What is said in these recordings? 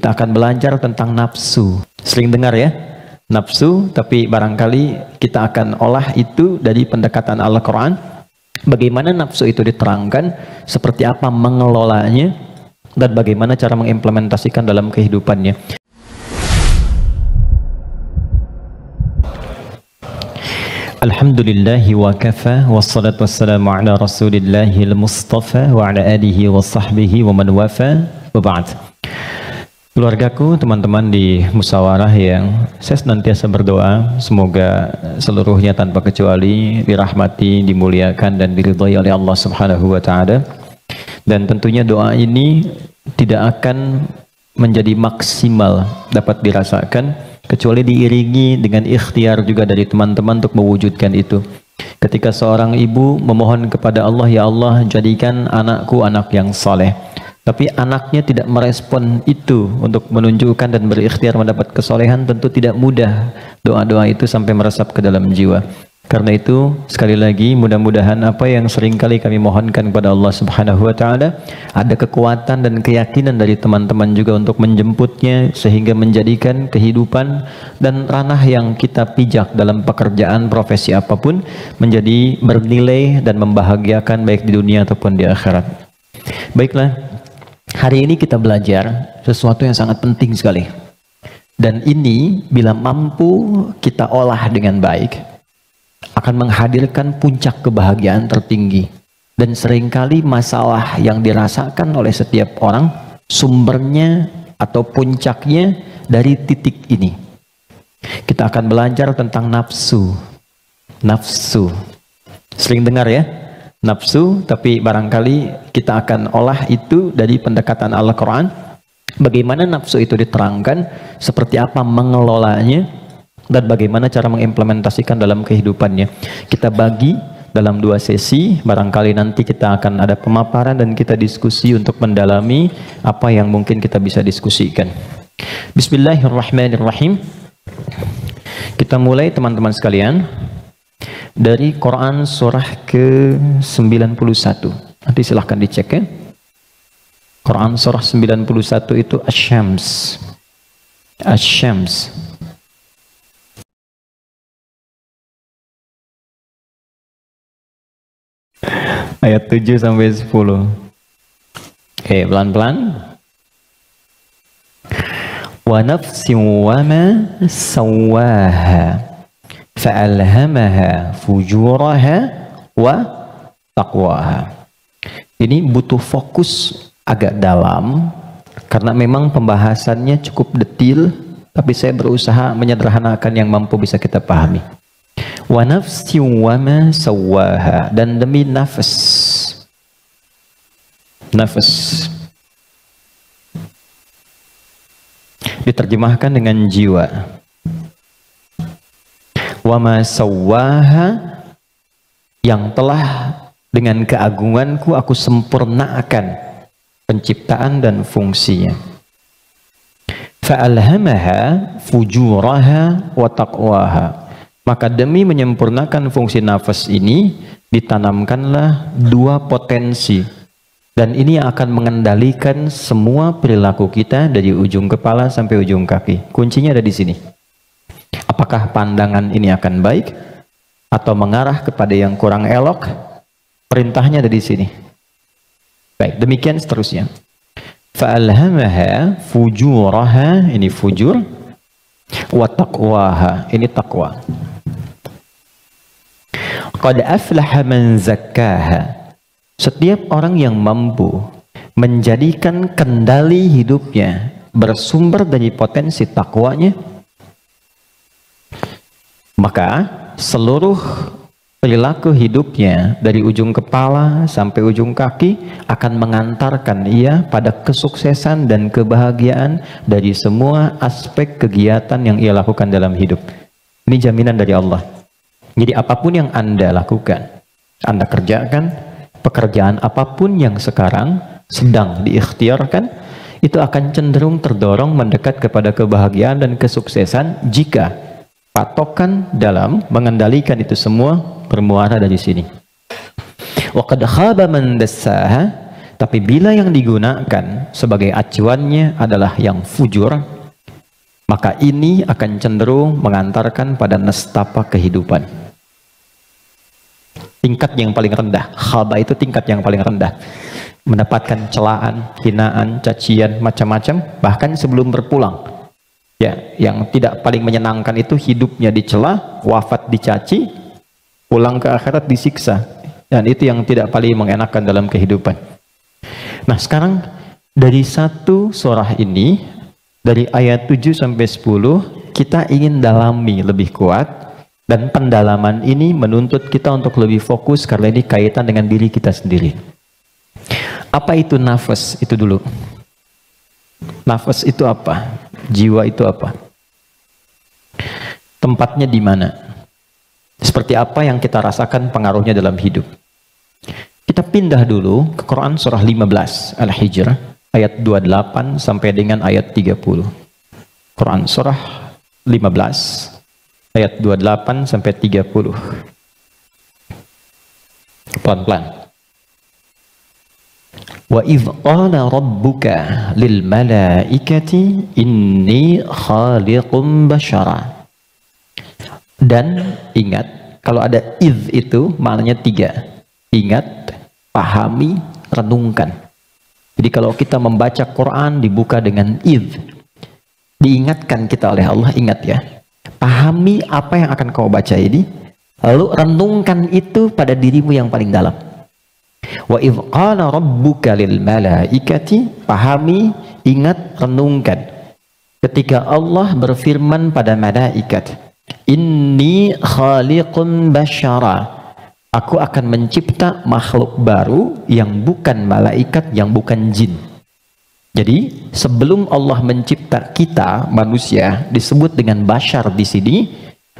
Kita akan belajar tentang nafsu. Sering dengar ya, nafsu, tapi barangkali kita akan olah itu dari pendekatan Al-Quran. Bagaimana nafsu itu diterangkan, seperti apa mengelolanya, dan bagaimana cara mengimplementasikan dalam kehidupannya. Alhamdulillahi wa kafa, wassalatu wassalamu ala rasulillahil mustafa wa ala alihi wa sahbihi wa man wafa, wa ba'd. Keluargaku, teman-teman di musyawarah yang saya senantiasa berdoa, semoga seluruhnya tanpa kecuali dirahmati, dimuliakan dan diridhai oleh Allah Subhanahu wa taala. Dan tentunya doa ini tidak akan menjadi maksimal dapat dirasakan kecuali diiringi dengan ikhtiar juga dari teman-teman untuk mewujudkan itu. Ketika seorang ibu memohon kepada Allah, ya Allah, jadikan anakku anak yang saleh, tapi anaknya tidak merespon itu untuk menunjukkan dan berikhtiar mendapat kesolehan, tentu tidak mudah doa-doa itu sampai meresap ke dalam jiwa. Karena itu, sekali lagi, mudah-mudahan apa yang seringkali kami mohonkan kepada Allah Subhanahu wa taala, ada kekuatan dan keyakinan dari teman-teman juga untuk menjemputnya, sehingga menjadikan kehidupan dan ranah yang kita pijak dalam pekerjaan profesi apapun menjadi bernilai dan membahagiakan baik di dunia ataupun di akhirat. Baiklah, hari ini kita belajar sesuatu yang sangat penting sekali. Dan ini bila mampu kita olah dengan baik, akan menghadirkan puncak kebahagiaan tertinggi. Dan seringkali masalah yang dirasakan oleh setiap orang, sumbernya atau puncaknya dari titik ini. Kita akan belajar tentang nafsu. Nafsu. Sering dengar ya, nafsu, tapi barangkali kita akan olah itu dari pendekatan Al-Quran. Bagaimana nafsu itu diterangkan, seperti apa mengelolanya, dan bagaimana cara mengimplementasikan dalam kehidupannya. Kita bagi dalam 2 sesi, barangkali nanti kita akan ada pemaparan dan kita diskusi untuk mendalami apa yang mungkin kita bisa diskusikan. Bismillahirrahmanirrahim. Kita mulai teman-teman sekalian dari Quran surah ke-91. Nanti silahkan dicek ya. Quran surah 91 itu Asy-Syams. Asy-Syams. Ayat 7 sampai 10. Oke, pelan-pelan. Wa nafsin wa ma sawwaha fa'alhamaha fujuraha wa taqwaha. Ini butuh fokus agak dalam karena memang pembahasannya cukup detil, tapi saya berusaha menyederhanakan yang mampu bisa kita pahami. Wa nafsin wa ma sawwaha, dan demi nafas. Nafas diterjemahkan dengan jiwa. Wa ma sawwaha, yang telah dengan keagunganku aku sempurnakan penciptaan dan fungsinya. Fa'alhamaha fujuraha wa taqwaha, maka demi menyempurnakan fungsi nafas ini, ditanamkanlah 2 potensi. Dan ini akan mengendalikan semua perilaku kita dari ujung kepala sampai ujung kaki. Kuncinya ada di sini. Apakah pandangan ini akan baik atau mengarah kepada yang kurang elok? Perintahnya ada di sini. Baik, demikian seterusnya. Fa'alhamaha fujuraha, ini fujur, wa taqwaha, ini taqwa. Qad aflaha man zakkaha, setiap orang yang mampu menjadikan kendali hidupnya bersumber dari potensi takwanya, maka seluruh perilaku hidupnya dari ujung kepala sampai ujung kaki akan mengantarkan ia pada kesuksesan dan kebahagiaan dari semua aspek kegiatan yang ia lakukan dalam hidup. Ini jaminan dari Allah. Jadi apapun yang Anda lakukan, Anda kerjakan, pekerjaan apapun yang sekarang sedang diikhtiarkan, itu akan cenderung terdorong mendekat kepada kebahagiaan dan kesuksesan jika patokan dalam mengendalikan itu semua bermuara dari sini. Wa qad khaba man dassaha, Tapi bila yang digunakan sebagai acuannya adalah yang fujur, maka ini akan cenderung mengantarkan pada nestapa kehidupan. Tingkat yang paling rendah, khaba itu tingkat yang paling rendah. Mendapatkan celaan, hinaan, cacian, macam-macam, bahkan sebelum berpulang. Ya, yang tidak paling menyenangkan itu hidupnya dicela, wafat dicaci, pulang ke akhirat disiksa. Dan itu yang tidak paling mengenakan dalam kehidupan. Nah, sekarang dari satu surah ini, dari ayat 7 sampai 10, kita ingin dalami lebih kuat, dan pendalaman ini menuntut kita untuk lebih fokus karena ini kaitan dengan diri kita sendiri. Apa itu nafas? Itu dulu. Nafas itu apa? Jiwa itu apa? Tempatnya di mana? Seperti apa yang kita rasakan pengaruhnya dalam hidup? Kita pindah dulu ke Quran surah 15 Al-Hijr ayat 28 sampai dengan ayat 30. Quran surah 15 ayat 28 sampai 30. Pelan-pelan. Wa idh qala rabbuka lil malaikati inni khaliqum basyara. Dan ingat, kalau ada idh itu maknanya 3. Ingat, pahami, renungkan. Jadi kalau kita membaca Quran dibuka dengan idh, diingatkan kita oleh Allah, ingat ya. Pahami apa yang akan kau baca ini, lalu renungkan itu pada dirimu yang paling dalam. Wa idh qala rabbuka lil malaikati, pahami, ingat, renungkan. Ketika Allah berfirman pada malaikat, inni khaliqun basyara, aku akan mencipta makhluk baru yang bukan malaikat, yang bukan jin. Jadi sebelum Allah mencipta kita manusia disebut dengan basyar di sini,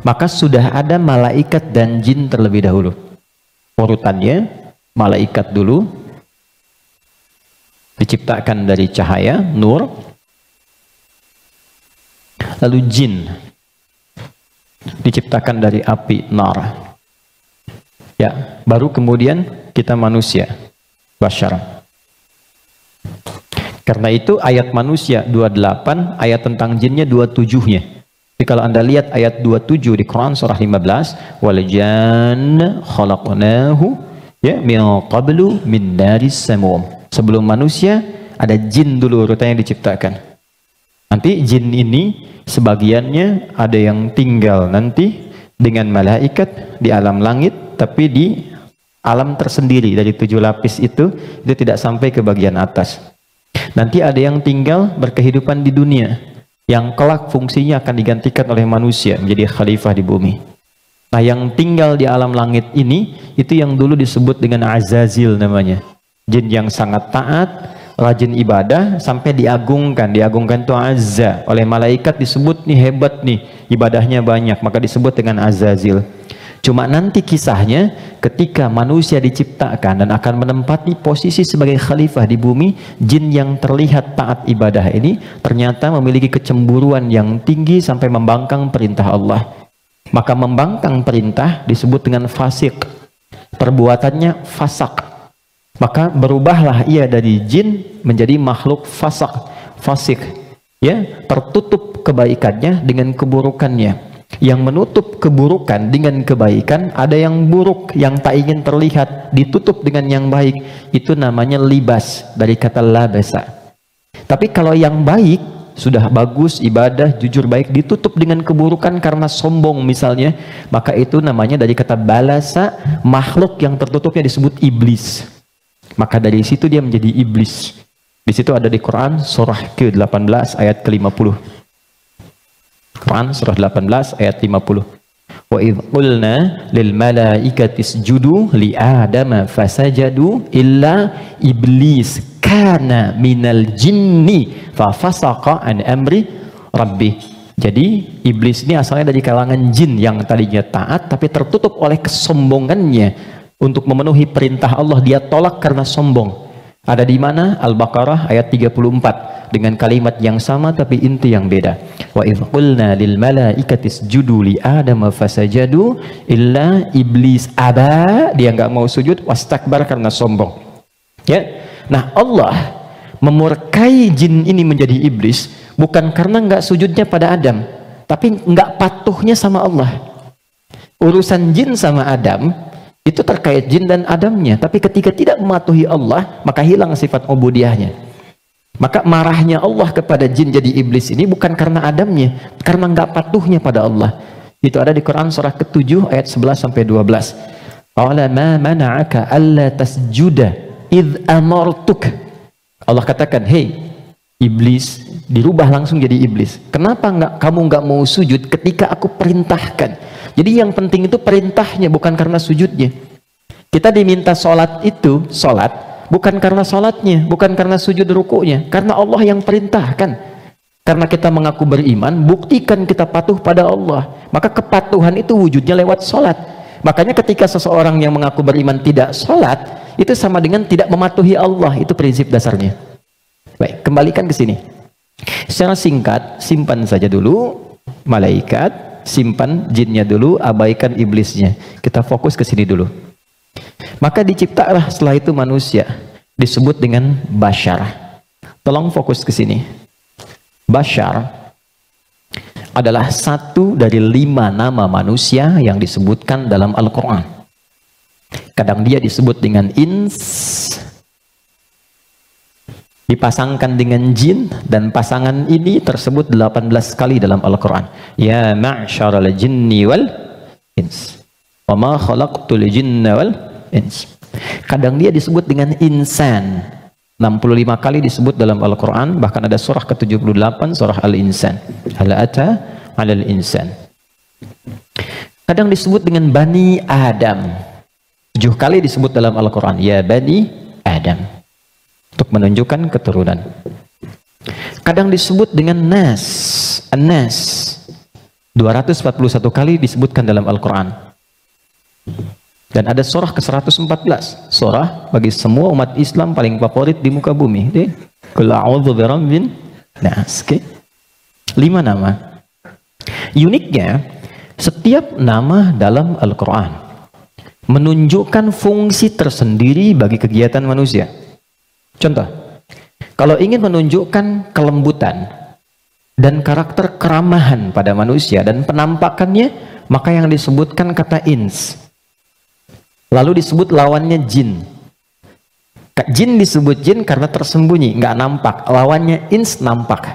maka sudah ada malaikat dan jin terlebih dahulu. Urutannya malaikat dulu diciptakan dari cahaya, nur, lalu jin diciptakan dari api, nar. Ya, baru kemudian kita manusia, basyar. Karena itu ayat manusia 28, ayat tentang jinnya 27-nya. Jadi kalau Anda lihat ayat 27 di Quran surah 15, wal janna khalaqnahu ya min qablu min naris samum. Sebelum manusia ada jin dulu urutannya diciptakan. Nanti jin ini sebagiannya ada yang tinggal nanti dengan malaikat di alam langit, tapi di alam tersendiri dari 7 lapis itu tidak sampai ke bagian atas. Nanti ada yang tinggal berkehidupan di dunia, yang kelak fungsinya akan digantikan oleh manusia menjadi khalifah di bumi. Nah, yang tinggal di alam langit ini, itu yang dulu disebut dengan Azazil namanya. Jin yang sangat taat, rajin ibadah, sampai diagungkan. Diagungkan itu azza. Oleh malaikat disebut nih hebat nih, ibadahnya banyak, maka disebut dengan Azazil. Cuma nanti kisahnya ketika manusia diciptakan dan akan menempati posisi sebagai khalifah di bumi, jin yang terlihat taat ibadah ini ternyata memiliki kecemburuan yang tinggi sampai membangkang perintah Allah. Maka membangkang perintah disebut dengan fasik. Perbuatannya fasak. Maka berubahlah ia dari jin menjadi makhluk fasik. Ya, tertutup kebaikannya dengan keburukannya. Yang menutup keburukan dengan kebaikan, ada yang buruk yang tak ingin terlihat ditutup dengan yang baik, itu namanya libas, dari kata labasa. Tapi kalau yang baik sudah bagus, ibadah, jujur baik, ditutup dengan keburukan karena sombong misalnya, maka itu namanya dari kata balasa, makhluk yang tertutupnya disebut iblis. Maka dari situ dia menjadi iblis. Di situ ada di Quran surah ke-18 ayat ke-50. Quran surah 18 ayat 50. Wa idh qulna lil malaikati isjudu li adama fasajadu illa iblis kana minal jinni fa fasaqa an amri rabbi. Jadi iblis ini asalnya dari kalangan jin yang tadinya taat tapi tertutup oleh kesombongannya untuk memenuhi perintah Allah, dia tolak karena sombong. Ada di mana? Al-Baqarah ayat 34 dengan kalimat yang sama tapi inti yang beda. Wa idh qulna lil malaikati isjudu li adama fasajadu illa iblis aba, dia enggak mau sujud, wastakbar karena sombong. Ya. Nah, Allah memurkai jin ini menjadi iblis bukan karena nggak sujudnya pada Adam, tapi nggak patuhnya sama Allah. Urusan jin sama Adam itu terkait jin dan Adamnya, tapi ketika tidak mematuhi Allah, maka hilang sifat ubudiyahnya. Maka marahnya Allah kepada jin jadi iblis ini bukan karena Adamnya, karena nggak patuhnya pada Allah. Itu ada di Quran surah ke-7 ayat 11 sampai 12. Qala ma mana'aka alla tasjuda id amartuk. Allah katakan, "Hei iblis," dirubah langsung jadi iblis. Kenapa kamu nggak mau sujud ketika aku perintahkan? Jadi yang penting itu perintahnya, bukan karena sujudnya. Kita diminta sholat itu, sholat bukan karena sholatnya, bukan karena sujud rukunya, karena Allah yang perintahkan. Karena kita mengaku beriman, buktikan kita patuh pada Allah. Maka kepatuhan itu wujudnya lewat sholat. Makanya ketika seseorang yang mengaku beriman tidak sholat, itu sama dengan tidak mematuhi Allah. Itu prinsip dasarnya. Baik, kembalikan ke sini. Secara singkat, simpan saja dulu malaikat, simpan jinnya dulu, abaikan iblisnya. Kita fokus ke sini dulu. Maka diciptalah setelah itu manusia, disebut dengan Bashar. Tolong fokus ke sini. Bashar adalah satu dari 5 nama manusia yang disebutkan dalam Al-Quran. Kadang dia disebut dengan ins, dipasangkan dengan jin, dan pasangan ini tersebut 18 kali dalam Al-Quran. Ya ma'syaral jinni wal ins wa ma khalaqtul jinna wal ins. Kadang dia disebut dengan insan, 65 kali disebut dalam Al-Quran. Bahkan ada surah ke-78, surah Al-Insan, hal ata 'alal insan. Kadang disebut dengan Bani Adam, 7 kali disebut dalam Al-Quran, ya Bani Adam, untuk menunjukkan keturunan. Kadang disebut dengan Nas, An-Nas, 241 kali disebutkan dalam Al-Quran. Dan ada surah ke-114, surah bagi semua umat Islam paling favorit di muka bumi. Qul a'udzu birabbin nas. 5 nama. Uniknya, setiap nama dalam Al-Quran menunjukkan fungsi tersendiri bagi kegiatan manusia. Contoh, kalau ingin menunjukkan kelembutan dan karakter keramahan pada manusia dan penampakannya, maka yang disebutkan kata ins. Lalu disebut lawannya jin. Jin disebut jin karena tersembunyi, nggak nampak. Lawannya ins nampak.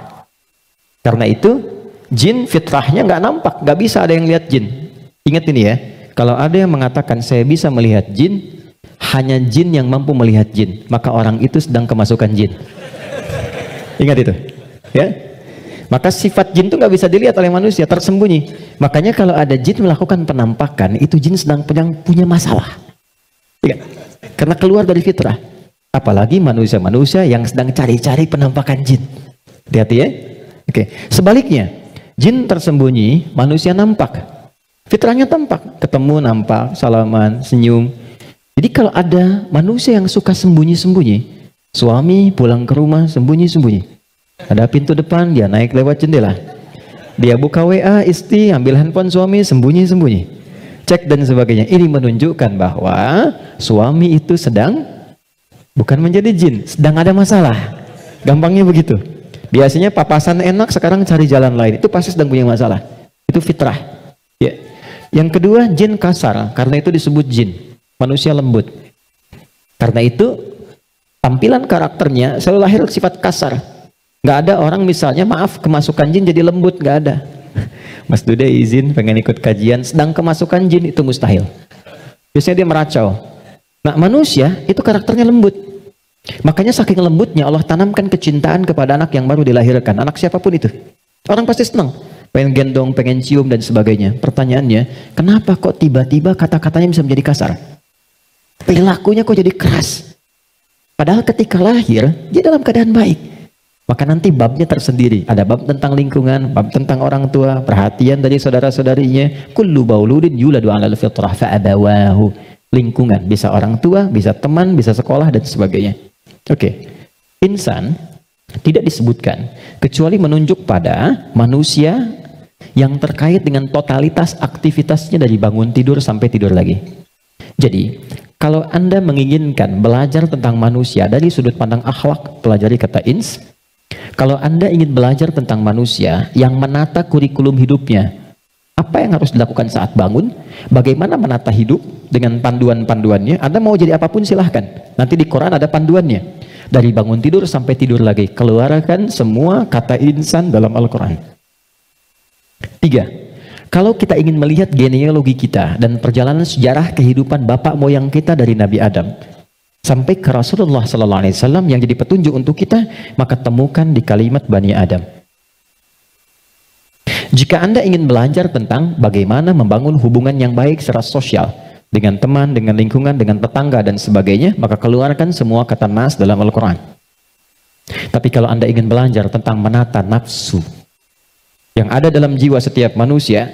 Karena itu jin fitrahnya nggak nampak, nggak bisa ada yang lihat jin. Ingat ini ya, kalau ada yang mengatakan saya bisa melihat jin, hanya jin yang mampu melihat jin, maka orang itu sedang kemasukan jin. Ingat itu, ya. Maka sifat jin itu nggak bisa dilihat oleh manusia, tersembunyi. Makanya kalau ada jin melakukan penampakan, itu jin sedang punya masalah. Ya, karena keluar dari fitrah. Apalagi manusia-manusia yang sedang cari-cari penampakan jin. Hati-hati ya. Oke. Sebaliknya, jin tersembunyi, manusia nampak. Fitrahnya tampak, ketemu nampak, salaman, senyum. Jadi kalau ada manusia yang suka sembunyi-sembunyi, suami pulang ke rumah sembunyi-sembunyi, ada pintu depan, dia naik lewat jendela, dia buka WA istri, ambil handphone suami, sembunyi-sembunyi, cek dan sebagainya. Ini menunjukkan bahwa suami itu sedang bukan menjadi jin, sedang ada masalah. Gampangnya begitu. Biasanya papasan enak, sekarang cari jalan lain, itu pasti sedang punya masalah. Itu fitrah ya. Yang kedua, jin kasar, karena itu disebut jin. Manusia lembut. Karena itu tampilan karakternya selalu lahir sifat kasar. Nggak ada orang misalnya, maaf, kemasukan jin jadi lembut, nggak ada. Mas Dude izin pengen ikut kajian, sedang kemasukan jin, itu mustahil. Biasanya dia meracau. Nah, manusia itu karakternya lembut. Makanya saking lembutnya Allah tanamkan kecintaan kepada anak yang baru dilahirkan, anak siapapun itu. Orang pasti senang, pengen gendong, pengen cium dan sebagainya. Pertanyaannya, kenapa kok tiba-tiba kata-katanya bisa menjadi kasar? Perilakunya kok jadi keras? Padahal ketika lahir dia dalam keadaan baik. Maka nanti babnya tersendiri. Ada bab tentang lingkungan, bab tentang orang tua, perhatian dari saudara-saudarinya. Kullu bauludin yuladu 'alal fitrah fa'abawahu. Lingkungan, bisa orang tua, bisa teman, bisa sekolah dan sebagainya. Oke. Insan tidak disebutkan kecuali menunjuk pada manusia yang terkait dengan totalitas aktivitasnya dari bangun tidur sampai tidur lagi. Jadi, Kalau Anda menginginkan belajar tentang manusia dari sudut pandang akhlak, pelajari kata ins. Kalau Anda ingin belajar tentang manusia yang menata kurikulum hidupnya, apa yang harus dilakukan saat bangun, bagaimana menata hidup dengan panduan-panduannya, Anda mau jadi apapun silahkan. Nanti di Quran ada panduannya. Dari bangun tidur sampai tidur lagi, keluarkan semua kata insan dalam Al-Quran. 3. Kalau kita ingin melihat genealogi kita dan perjalanan sejarah kehidupan bapak moyang kita dari Nabi Adam sampai ke Rasulullah SAW yang jadi petunjuk untuk kita, maka temukan di kalimat Bani Adam. Jika Anda ingin belajar tentang bagaimana membangun hubungan yang baik secara sosial dengan teman, dengan lingkungan, dengan tetangga dan sebagainya, maka keluarkan semua kata nas dalam Al-Quran. Tapi kalau Anda ingin belajar tentang menata nafsu yang ada dalam jiwa setiap manusia,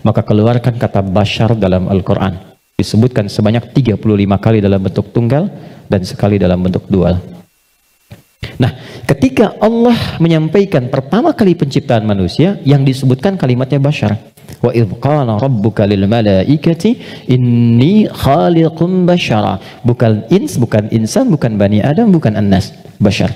maka keluarkan kata bashar dalam Al-Quran. Disebutkan sebanyak 35 kali dalam bentuk tunggal dan sekali dalam bentuk dual. Nah, ketika Allah menyampaikan pertama kali penciptaan manusia, yang disebutkan kalimatnya bashar. Wa idh qala rabbuka lil malaikati inni khaliqum bashara. Bukan ins, bukan insan, bukan bani Adam, bukan annas, bashar.